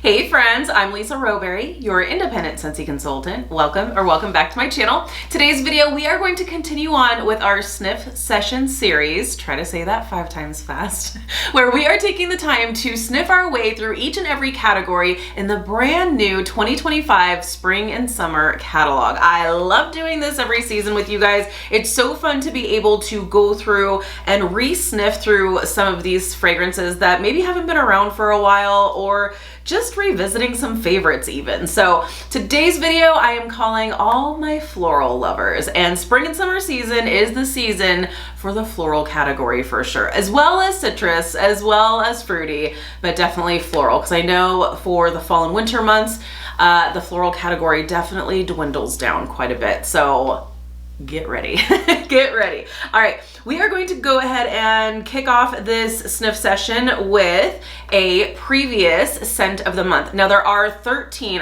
Hey friends, I'm Lisa Rowberry, your independent Scentsy consultant. Welcome back to my channel. Today's video, we are going to continue on with our Sniff session series, try to say that 5 times fast, where we are taking the time to sniff our way through each and every category in the brand new 2025 spring and summer catalog. I love doing this every season with you guys. It's so fun to be able to go through and re-sniff through some of these fragrances that maybe haven't been around for a while, or just revisiting some favorites even. So today's video I am calling all my floral lovers, and spring and summer season is the season for the floral category for sure, as well as citrus, as well as fruity, but definitely floral, because I know for the fall and winter months, the floral category definitely dwindles down quite a bit. So get ready, get ready. All right, we are going to go ahead and kick off this sniff session with a previous scent of the month. Now there are 13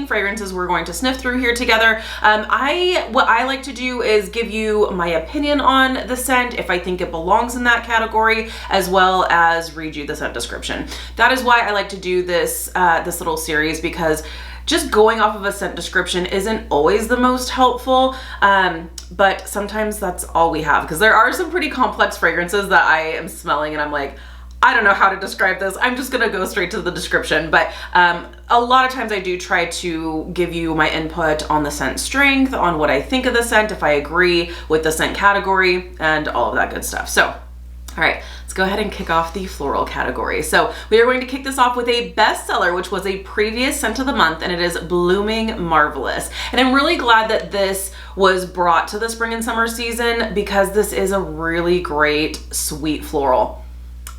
fragrances we're going to sniff through here together. What I like to do is give you my opinion on the scent, if I think it belongs in that category, as well as read you the scent description. That is why I like to do this, this little series, because just going off of a scent description isn't always the most helpful, but sometimes that's all we have, because there are some pretty complex fragrances that I am smelling and I'm like, I don't know how to describe this. I'm just gonna go straight to the description. But a lot of times I do try to give you my input on the scent strength, on what I think of the scent, if I agree with the scent category, and all of that good stuff. So, all right, let's go ahead and kick off the floral category. So we are going to kick this off with a bestseller, which was a previous scent of the month, and it is Blooming Marvelous. And I'm really glad that this was brought to the spring and summer season, because this is a really great sweet floral.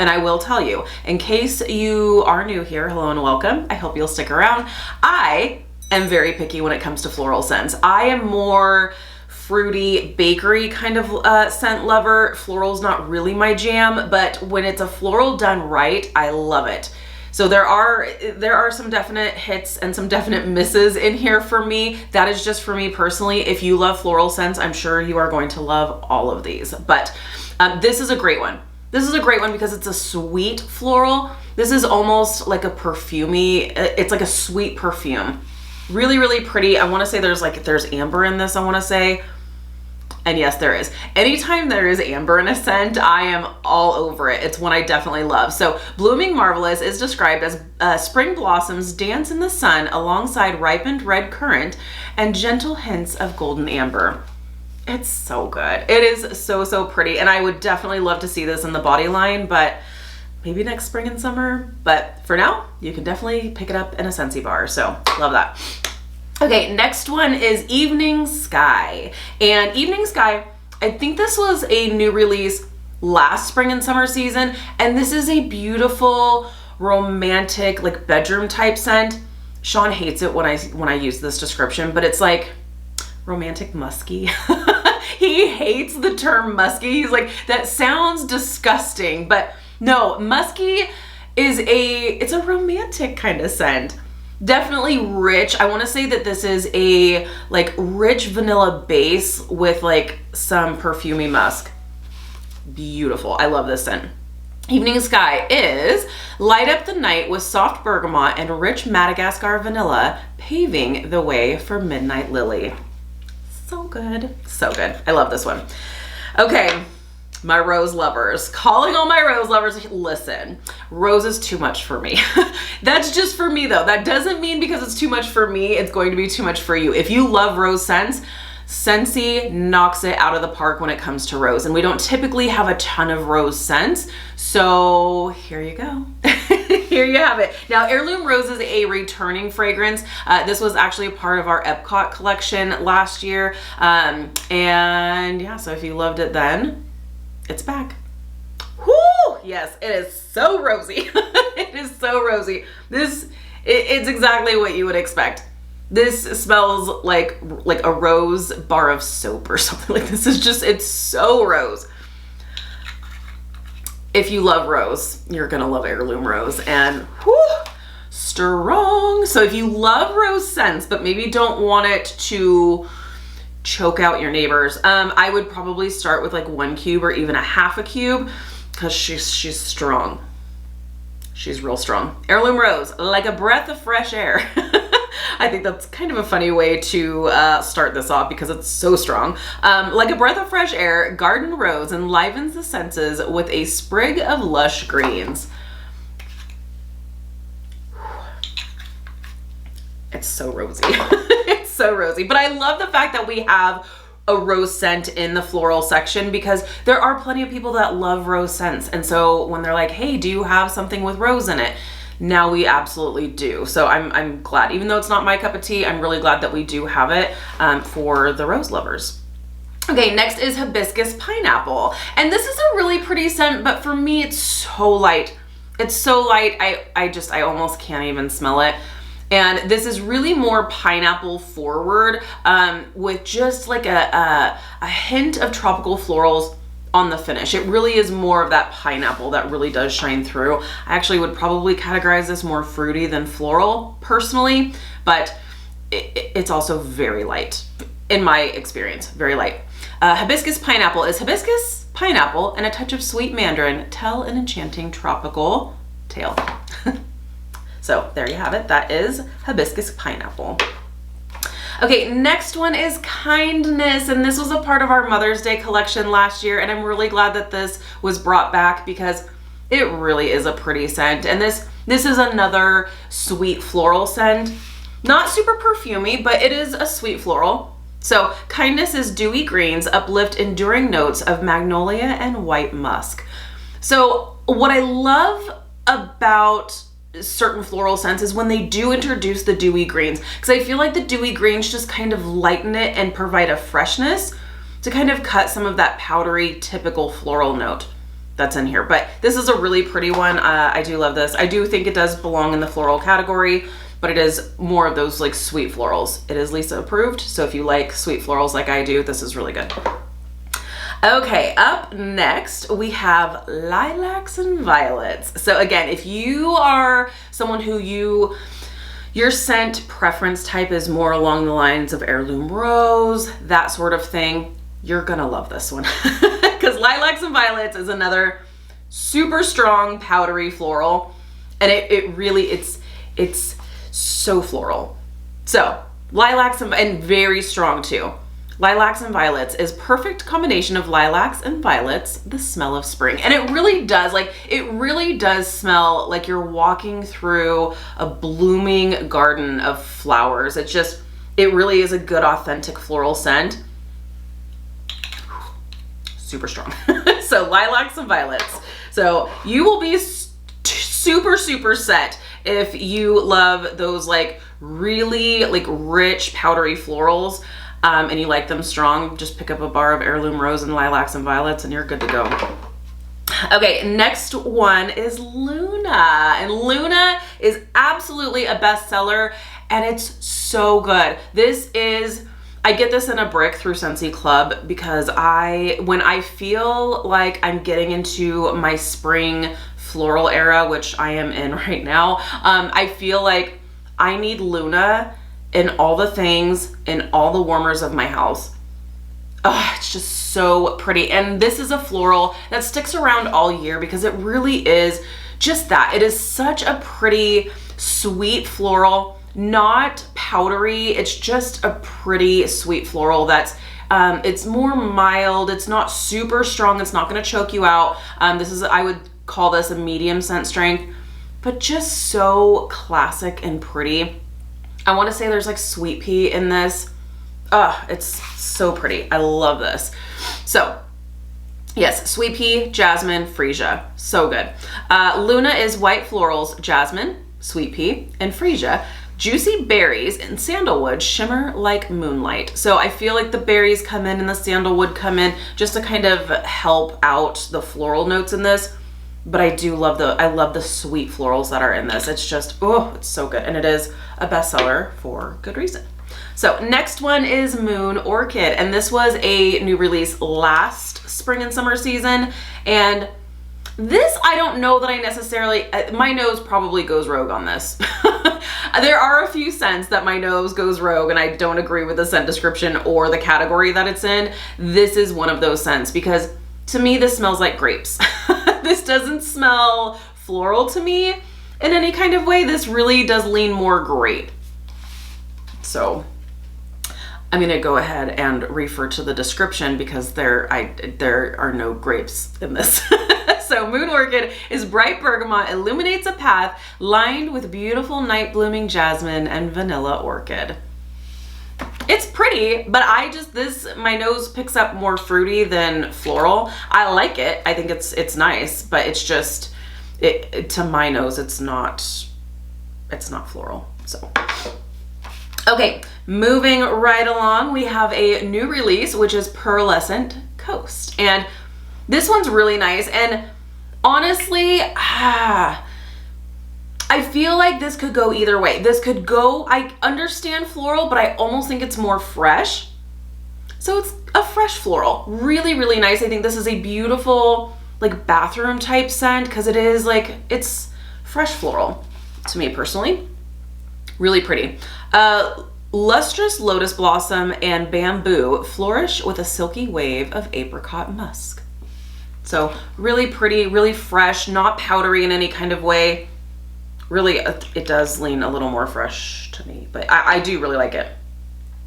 And I will tell you, in case you are new here, hello and welcome. I hope you'll stick around. I am very picky when it comes to floral scents. I am more fruity, bakery kind of scent lover. Floral's not really my jam, but when it's a floral done right, I love it. So there are some definite hits and some definite misses in here for me. That is just for me personally. If you love floral scents, I'm sure you are going to love all of these. But this is a great one. This is a great one because it's a sweet floral. This is almost like a perfumey. It's like a sweet perfume. Really, really pretty. I want to say there's amber in this, I want to say. And yes, there is. Anytime there is amber in a scent, I am all over it. It's one I definitely love. So Blooming Marvelous is described as spring blossoms dance in the sun alongside ripened red currant and gentle hints of golden amber. It's so good. It is so, so pretty. And I would definitely love to see this in the body line, but maybe next spring and summer. But for now, you can definitely pick it up in a Scentsy bar. So love that. Okay, next one is Evening Sky. And Evening Sky, I think this was a new release last spring and summer season. And this is a beautiful, romantic, like bedroom type scent. Sean hates it when I use this description, but it's like romantic musky. He hates the term musky. He's like, that sounds disgusting. But no, musky is it's a romantic kind of scent. Definitely rich. I want to say that this is a like rich vanilla base with like some perfumey musk. Beautiful. I love this scent. Evening Sky is light up the night with soft bergamot and rich Madagascar vanilla, paving the way for Midnight Lily. So good. So good. I love this one. Okay. My rose lovers, calling all my rose lovers, listen, rose is too much for me. That's just for me though. That doesn't mean because it's too much for me, it's going to be too much for you. If you love rose scents, Scentsy knocks it out of the park when it comes to rose. And we don't typically have a ton of rose scents. So here you go. Here you have it. Now, Heirloom Rose is a returning fragrance. This was actually a part of our Epcot collection last year. And yeah, so if you loved it then, it's back. Whoo! Yes, it is so rosy. It is so rosy. It's exactly what you would expect. This smells like a rose bar of soap or something. Like this is just, it's so rose. If you love rose, you're gonna love Heirloom Rose, and whoo, strong. So if you love rose scents, but maybe don't want it to choke out your neighbors, I would probably start with like 1 cube or even a half a cube, because she's strong. She's real strong. Heirloom Rose, like a breath of fresh air. I think that's kind of a funny way to start this off because it's so strong. Like a breath of fresh air, garden rose enlivens the senses with a sprig of lush greens. It's so rosy. It's so rosy. But I love the fact that we have a rose scent in the floral section because there are plenty of people that love rose scents. And so when they're like, hey, do you have something with rose in it? Now we absolutely do. So I'm glad, even though it's not my cup of tea, I'm really glad that we do have it for the rose lovers. Okay, next is Hibiscus Pineapple. And this is a really pretty scent, but for me, it's so light. It's so light, I almost can't even smell it. And this is really more pineapple forward with just like a hint of tropical florals on the finish. It really is more of that pineapple that really does shine through. I actually would probably categorize this more fruity than floral personally, but it's also very light in my experience, very light. Hibiscus Pineapple is hibiscus, pineapple, and a touch of sweet mandarin tell an enchanting tropical tale. So there you have it. That is Hibiscus Pineapple. Okay, next one is Kindness, and this was a part of our Mother's Day collection last year, and I'm really glad that this was brought back because it really is a pretty scent. And this is another sweet floral scent. Not super perfumey, but it is a sweet floral. So Kindness is dewy greens, uplift enduring notes of magnolia and white musk. So what I love about certain floral scents is when they do introduce the dewy greens, because I feel like the dewy greens just kind of lighten it and provide a freshness to kind of cut some of that powdery typical floral note that's in here. But this is a really pretty one. I do love this. I do think it does belong in the floral category, but it is more of those like sweet florals. It is Lisa approved, so if you like sweet florals like I do, this is really good. Okay, up next we have Lilacs and Violets. So again, if you are someone who your scent preference type is more along the lines of Heirloom Rose, that sort of thing, you're gonna love this one. Because Lilacs and Violets is another super strong powdery floral, and it really, it's so floral. So lilacs and very strong too. Lilacs and Violets is perfect combination of lilacs and violets, the smell of spring. And it really does smell like you're walking through a blooming garden of flowers. It really is a good authentic floral scent. Super strong. So Lilacs and Violets. So you will be super set if you love those like really like rich powdery florals. And you like them strong, just pick up a bar of Heirloom Rose and Lilacs and Violets and you're good to go. Okay, next one is Luna. And Luna is absolutely a bestseller and it's so good. I get this in a brick through Scentsy Club because when I feel like I'm getting into my spring floral era, which I am in right now, I feel like I need Luna in all the things, in all the warmers of my house. Oh, it's just so pretty. And this is a floral that sticks around all year because it really is just that. It is such a pretty, sweet floral, not powdery. It's just a pretty sweet floral that's, it's more mild. It's not super strong. It's not gonna choke you out. I would call this a medium scent strength, but just so classic and pretty. I want to say there's like sweet pea in this. It's so pretty. I love this. So yes, sweet pea, jasmine, freesia. So good. Luna is white florals, jasmine, sweet pea, and freesia. Juicy berries and sandalwood shimmer like moonlight. So I feel like the berries come in and the sandalwood come in just to kind of help out the floral notes in this. But I love the sweet florals that are in this. It's just, it's so good. And it is a bestseller for good reason. So next one is Moon Orchid. And this was a new release last spring and summer season. And this, I don't know that I necessarily, my nose probably goes rogue on this. There are a few scents that my nose goes rogue and I don't agree with the scent description or the category that it's in. This is one of those scents because to me, this smells like grapes. This doesn't smell floral to me. in any kind of way. This really does lean more grape. So I'm gonna go ahead and refer to the description because there are no grapes in this. So Moon Orchid is bright bergamot, illuminates a path lined with beautiful night blooming jasmine and vanilla orchid. It's pretty, but my nose picks up more fruity than floral. I like it. I think it's nice, but it's just, to my nose, it's not floral, so. Okay, moving right along, we have a new release, which is Pearlescent Coast. And this one's really nice. And honestly, I feel like this could go either way. This could go, I understand floral, but I almost think it's more fresh. So it's a fresh floral. Really, really nice. I think this is a beautiful, like, bathroom type scent because it is like, it's fresh floral to me personally. Really pretty. Lustrous lotus blossom and bamboo flourish with a silky wave of apricot musk. So really pretty, really fresh, not powdery in any kind of way. Really, it does lean a little more fresh to me, but I do really like it.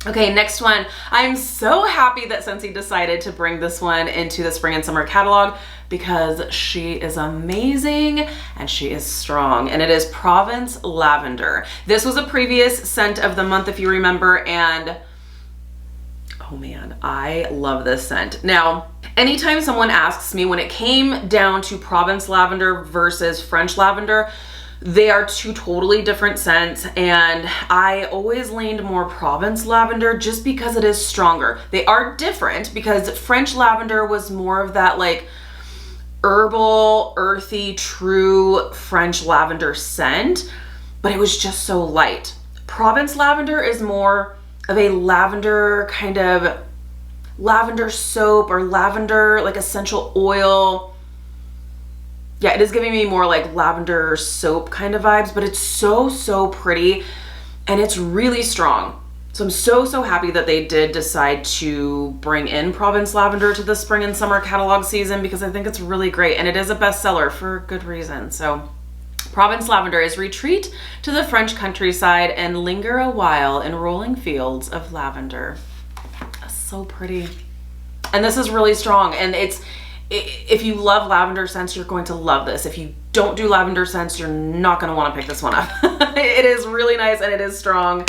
Okay, next one. I'm so happy that Scentsy decided to bring this one into the spring and summer catalog because she is amazing and she is strong, and it is Provence Lavender. This was a previous scent of the month, if you remember, and oh man, I love this scent. Now, anytime someone asks me when it came down to Provence Lavender versus French Lavender, they are two totally different scents, and I always leaned more Provence Lavender just because it is stronger. They are different because French Lavender was more of that like herbal, earthy, true French lavender scent, but it was just so light. Provence Lavender is more of a lavender kind of lavender soap or lavender like essential oil. Yeah, it is giving me more like lavender soap kind of vibes, but it's so pretty and it's really strong. So I'm so happy that they did decide to bring in Provence Lavender to the spring and summer catalog season because I think it's really great and it is a bestseller for good reason. So Provence Lavender is retreat to the French countryside and linger a while in rolling fields of lavender. That's so pretty. And this is really strong, and if you love lavender scents, you're going to love this. If you don't do lavender scents, you're not going to want to pick this one up. It is really nice and it is strong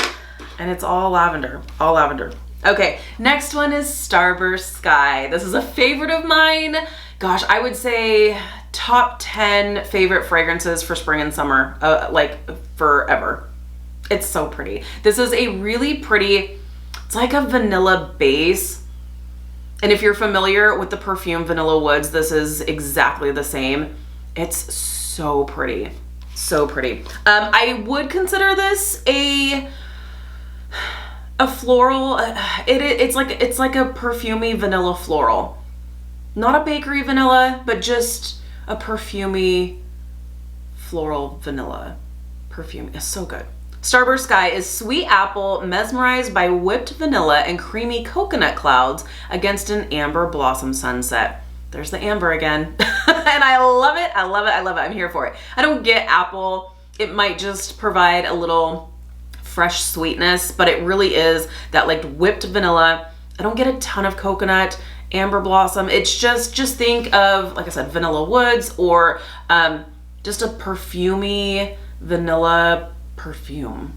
and it's all lavender, all lavender. Okay, next one is Starburst Sky. This is a favorite of mine. Gosh, I would say top 10 favorite fragrances for spring and summer, like forever. It's so pretty. This is a really pretty, it's like a vanilla base. And if you're familiar with the perfume Vanilla Woods, this is exactly the same. It's so pretty, so pretty. I would consider this a floral. It's like a perfumey vanilla floral. Not a bakery vanilla, but just a perfumey floral vanilla perfume. It's so good. Starburst Sky is sweet apple mesmerized by whipped vanilla and creamy coconut clouds against an amber blossom sunset. There's the amber again. And I love it. I love it. I love it. I'm here for it. I don't get apple. It might just provide a little fresh sweetness, but it really is that like whipped vanilla. I don't get a ton of coconut, amber blossom. It's just think of, like I said, Vanilla Woods or just a perfumey vanilla perfume.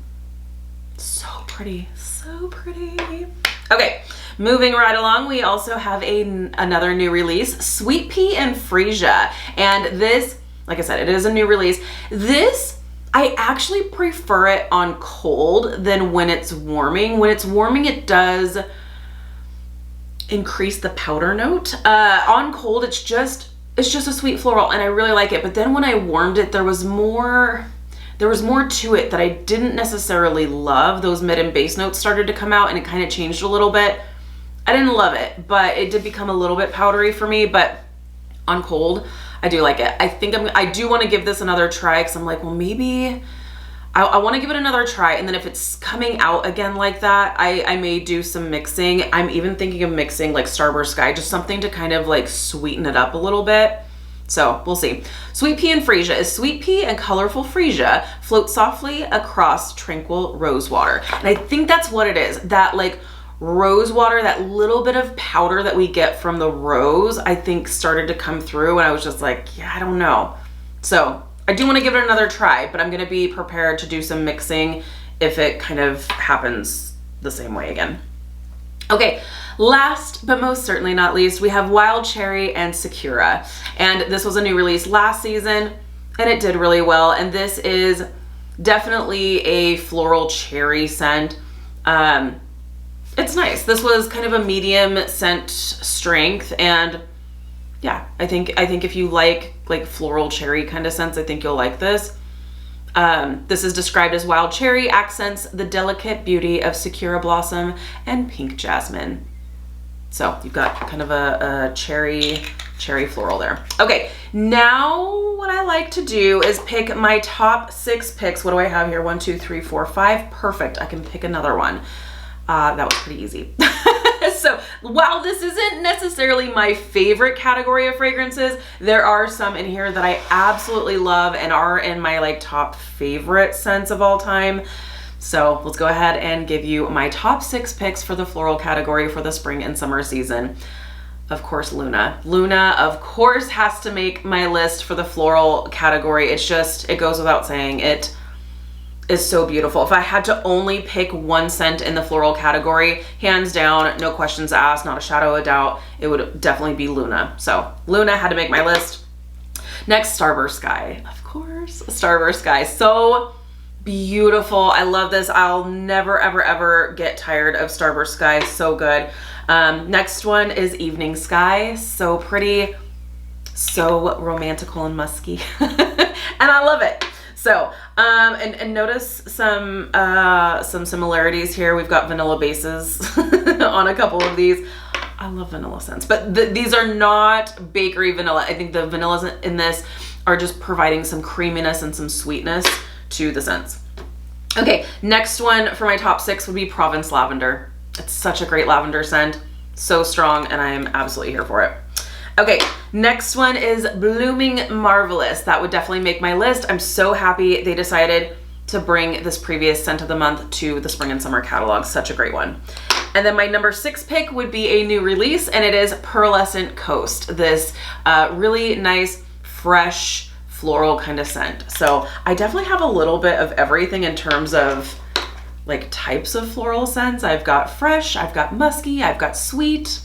So pretty, so pretty. Okay, moving right along, we also have another new release, Sweet Pea and Freesia. And this, like I said, it is a new release. This, I actually prefer it on cold than when it's warming. When it's warming, it does increase the powder note. On cold, it's just a sweet floral and I really like it. But then when I warmed it, there was more to it that I didn't necessarily love. Those mid and base notes started to come out and it kind of changed a little bit. I didn't love it, but it did become a little bit powdery for me, but on cold, I do like it. I do want to give this another try because I'm like, well, maybe I want to give it another try. And then if it's coming out again like that, I may do some mixing. I'm even thinking of mixing like Starburst Sky, just something to kind of like sweeten it up a little bit. So we'll see. Sweet pea and freesia is sweet pea and colorful freesia float softly across tranquil rose water. And I think that's what it is. That like rose water, that little bit of powder that we get from the rose, I think started to come through, and I was just like, yeah, I don't know. So I do want to give it another try, but I'm going to be prepared to do some mixing if it kind of happens the same way again. Okay, last but most certainly not least, we have Wild Cherry and Sakura. And this was a new release last season, and it did really well. And this is definitely a floral cherry scent. It's nice. This was kind of a medium scent strength, and yeah, I think if you like floral cherry kind of scents, I think you'll like this. This is described as wild cherry accents the delicate beauty of Sakura blossom and pink jasmine. So you've got kind of a cherry floral there. Okay, now what I like to do is pick my top 6 picks. What do I have here? 1, 2, 3, 4, 5. Perfect. I can pick another one. That was pretty easy. So while this isn't necessarily my favorite category of fragrances, there are some in here that I absolutely love and are in my like top favorite scents of all time. So let's go ahead and give you my top 6 picks for the floral category for the spring and summer season. Of course, Luna. Luna, of course, has to make my list for the floral category. It's just, it goes without saying, it is so beautiful. If I had to only pick one scent in the floral category, hands down, no questions asked, not a shadow of a doubt, it would definitely be Luna. So Luna had to make my list. Next, Starburst Sky. Of course, Starburst Sky. So beautiful. I love this. I'll never, ever, ever get tired of Starburst Sky. So good. Next one is Evening Sky. So pretty, so romantical and musky. And I love it. So, and notice some similarities here. We've got vanilla bases on a couple of these. I love vanilla scents, but these are not bakery vanilla. I think the vanillas in this are just providing some creaminess and some sweetness to the scents. Okay, next one for my top 6 would be Provence Lavender. It's such a great lavender scent, so strong, and I am absolutely here for it. Okay, next one is Blooming Marvelous. That would definitely make my list. I'm so happy they decided to bring this previous scent of the month to the spring and summer catalog. Such a great one. And then my number 6 pick would be a new release, and it is Pearlescent Coast. This really nice, fresh, floral kind of scent. So I definitely have a little bit of everything in terms of like types of floral scents. I've got fresh, I've got musky, I've got sweet.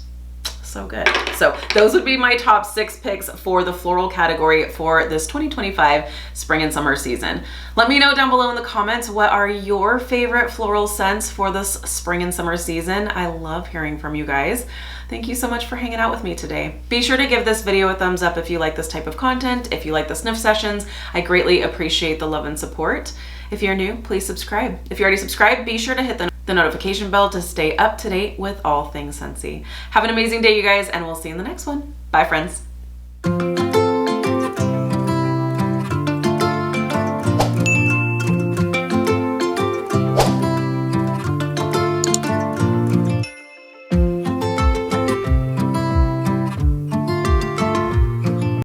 So good. So those would be my top 6 picks for the floral category for this 2025 spring and summer season. Let me know down below in the comments, what are your favorite floral scents for this spring and summer season? I love hearing from you guys. Thank you so much for hanging out with me today. Be sure to give this video a thumbs up if you like this type of content. If you like the sniff sessions, I greatly appreciate the love and support. If you're new, please subscribe. If you already subscribed, be sure to hit the notification bell to stay up to date with all things Scentsy. Have an amazing day, you guys, and we'll see you in the next one. Bye, friends.